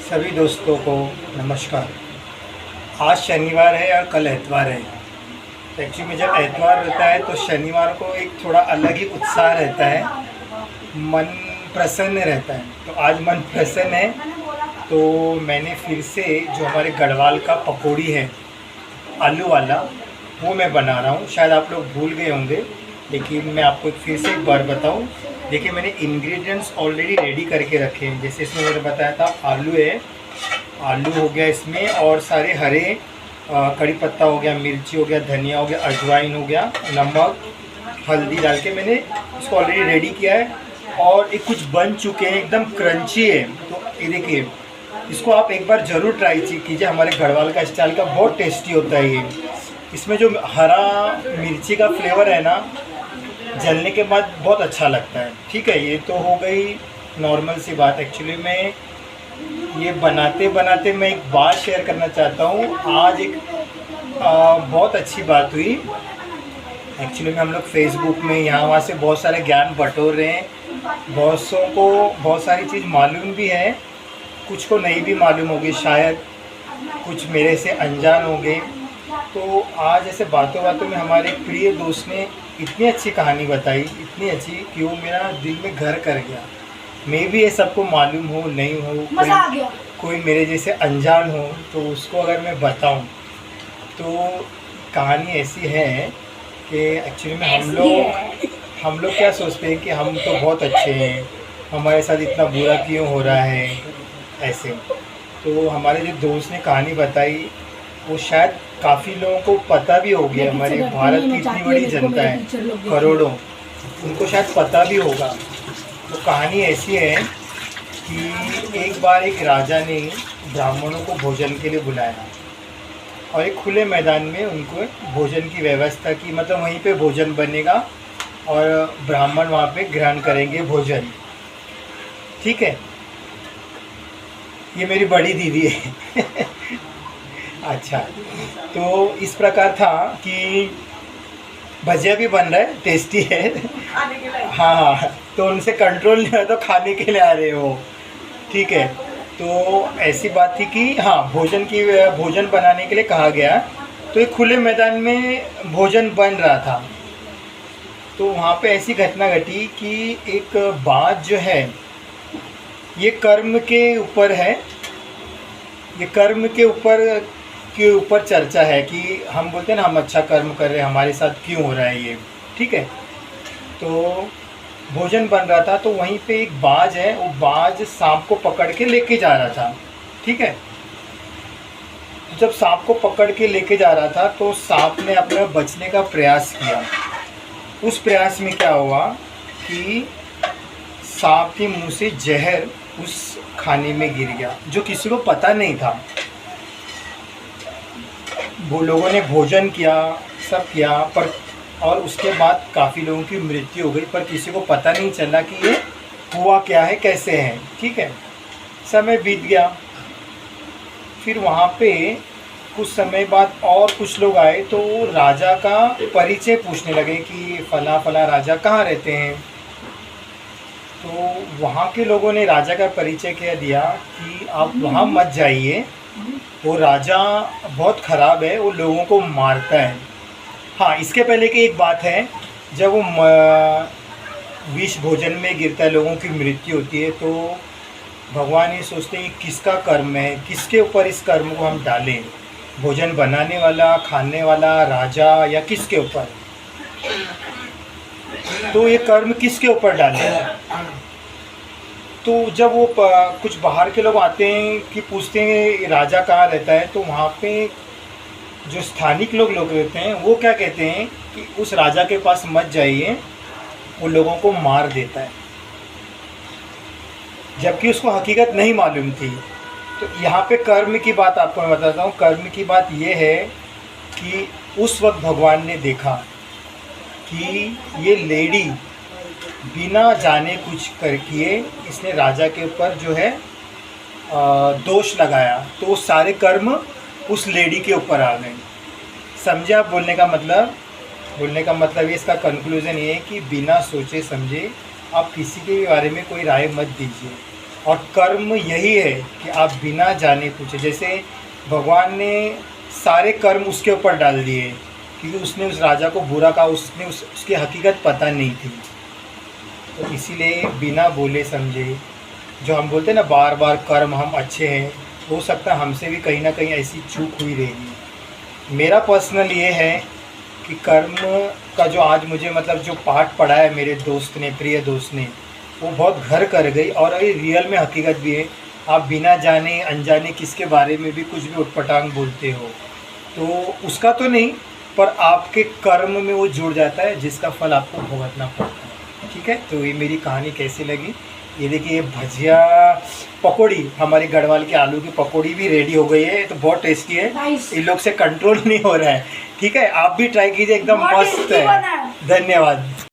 सभी दोस्तों को नमस्कार। आज शनिवार है और कल एतवार है। तो एक्चुअली में जब एतवार रहता है तो शनिवार को एक थोड़ा अलग ही उत्साह रहता है, मन प्रसन्न रहता है। तो आज मन प्रसन्न है, तो मैंने फिर से जो हमारे गढ़वाल का पकौड़ी है आलू वाला, वो मैं बना रहा हूँ। शायद आप लोग भूल गए होंगे, लेकिन मैं आपको फिर से एक बार बताऊँ। देखिए, मैंने इंग्रेडिएंट्स ऑलरेडी रेडी करके रखे हैं। जैसे इसमें मैंने बताया था, आलू है, आलू हो गया इसमें, और सारे हरे कड़ी पत्ता हो गया, मिर्ची हो गया, धनिया हो गया, अजवाइन हो गया, नमक, हल्दी डाल के मैंने इसको ऑलरेडी रेडी किया है। और ये कुछ बन चुके हैं, एकदम क्रंची है। तो ये देखिए, इसको आप एक बार ज़रूर ट्राई कीजिए। हमारे गढ़वाल का स्टाइल का बहुत टेस्टी होता है ये। इसमें जो हरा मिर्ची का फ्लेवर है ना, जलने के बाद बहुत अच्छा लगता है। ठीक है, ये तो हो गई नॉर्मल सी बात। एक्चुअली मैं ये बनाते बनाते मैं एक बात शेयर करना चाहता हूँ। आज एक बहुत अच्छी बात हुई। एक्चुअली में हम लोग फेसबुक में यहाँ वहाँ से बहुत सारे ज्ञान बटोर रहे हैं। बहुत सौ को बहुत सारी चीज़ मालूम भी है, कुछ को नहीं भी मालूम होगी, शायद कुछ मेरे से अनजान हो गए। तो आज ऐसे बातों बातों में हमारे प्रिय दोस्त ने इतनी अच्छी कहानी बताई, इतनी अच्छी कि वो मेरा दिल में घर कर गया। मैं भी ये सबको मालूम हो नहीं हो, कोई मेरे जैसे अनजान हो, तो उसको अगर मैं बताऊं तो कहानी ऐसी है कि एक्चुअली में हम लोग क्या सोचते हैं कि हम तो बहुत अच्छे हैं, हमारे साथ इतना बुरा क्यों हो रहा है ऐसे। तो हमारे जो दोस्त ने कहानी बताई, वो शायद काफ़ी लोगों को पता भी हो गया। हमारे भारत की इतनी बड़ी जनता है, करोड़ों, उनको शायद पता भी होगा। तो कहानी ऐसी है कि एक बार एक राजा ने ब्राह्मणों को भोजन के लिए बुलाया और एक खुले मैदान में उनको भोजन की व्यवस्था की। मतलब वहीं पे भोजन बनेगा और ब्राह्मण वहाँ पे ग्रहण करेंगे भोजन। ठीक है, ये मेरी बड़ी दीदी है। अच्छा, तो इस प्रकार था कि भजिया भी बन रहा है, टेस्टी है। हाँ, तो उनसे कंट्रोल नहीं हो तो खाने के लिए आ रहे हो। ठीक है, तो ऐसी बात थी कि हाँ, भोजन बनाने के लिए कहा गया। तो एक खुले मैदान में भोजन बन रहा था। तो वहाँ पे ऐसी घटना घटी कि एक बात जो है, ये कर्म के ऊपर है, ये कर्म के ऊपर चर्चा है कि हम बोलते हैं ना, हम अच्छा कर्म कर रहे हैं, हमारे साथ क्यों हो रहा है ये। ठीक है, तो भोजन बन रहा था, तो वहीं पे एक बाज है, वो बाज सांप को पकड़ के लेके जा रहा था। ठीक है, तो जब सांप को पकड़ के लेके जा रहा था तो सांप ने अपना बचने का प्रयास किया। उस प्रयास में क्या हुआ कि सांप के मुंह से जहर उस खाने में गिर गया, जो किसी को पता नहीं था। वो लोगों ने भोजन किया, सब किया, पर और उसके बाद काफ़ी लोगों की मृत्यु हो गई, पर किसी को पता नहीं चला कि ये हुआ क्या है, कैसे है। ठीक है, समय बीत गया। फिर वहाँ पे कुछ समय बाद और कुछ लोग आए, तो राजा का परिचय पूछने लगे कि फला फला राजा कहाँ रहते हैं। तो वहाँ के लोगों ने राजा का परिचय क्या दिया कि आप वहाँ मत जाइए, वो राजा बहुत ख़राब है, वो लोगों को मारता है। हाँ, इसके पहले की एक बात है, जब वो विष भोजन में गिरता है, लोगों की मृत्यु होती है, तो भगवान ये सोचते हैं कि किसका कर्म है, किसके ऊपर इस कर्म को हम डालें, भोजन बनाने वाला, खाने वाला, राजा, या किसके ऊपर। तो ये कर्म किसके ऊपर डालें। तो जब वो कुछ बाहर के लोग आते हैं कि पूछते हैं राजा कहाँ रहता है, तो वहाँ पे जो स्थानिक लोग रहते हैं, वो क्या कहते हैं कि उस राजा के पास मत जाइए, वो लोगों को मार देता है। जबकि उसको हकीकत नहीं मालूम थी। तो यहाँ पे कर्म की बात आपको मैं बताता हूँ। कर्म की बात ये है कि उस वक्त भगवान ने देखा कि ये लेडी बिना जाने कुछ कर किए इसने राजा के ऊपर जो है दोष लगाया, तो सारे कर्म उस लेडी के ऊपर आ गए। समझे आप बोलने का मतलब? बोलने का मतलब ये, इसका कंक्लूज़न ये है कि बिना सोचे समझे आप किसी के बारे में कोई राय मत दीजिए। और कर्म यही है कि आप बिना जाने पूछे, जैसे भगवान ने सारे कर्म उसके ऊपर डाल दिए क्योंकि उसने उस राजा को बुरा कहा, उसने उसकी हकीकत पता नहीं थी। तो इसीलिए बिना बोले समझे, जो हम बोलते हैं ना बार बार कर्म हम अच्छे हैं, हो सकता है हमसे भी कहीं ना कहीं ऐसी चूक हुई रहेगी। मेरा पर्सनल ये है कि कर्म का जो आज मुझे मतलब जो पाठ पढ़ा है मेरे दोस्त ने, प्रिय दोस्त ने, वो बहुत घर कर गई और ये रियल में हकीकत भी है। आप बिना जाने अनजाने किसके बारे में भी कुछ भी उटपटांग बोलते हो तो उसका तो नहीं, पर आपके कर्म में वो जुड़ जाता है जिसका फल आपको भुगतना पड़ता है। ठीक है, तो ये मेरी कहानी कैसी लगी? ये देखिए, ये भजिया पकौड़ी, हमारे गढ़वाल की आलू की पकौड़ी भी रेडी हो गई है। तो बहुत टेस्टी है, इन लोग से कंट्रोल नहीं हो रहा है। ठीक है, आप भी ट्राई कीजिए, एकदम मस्त है। धन्यवाद।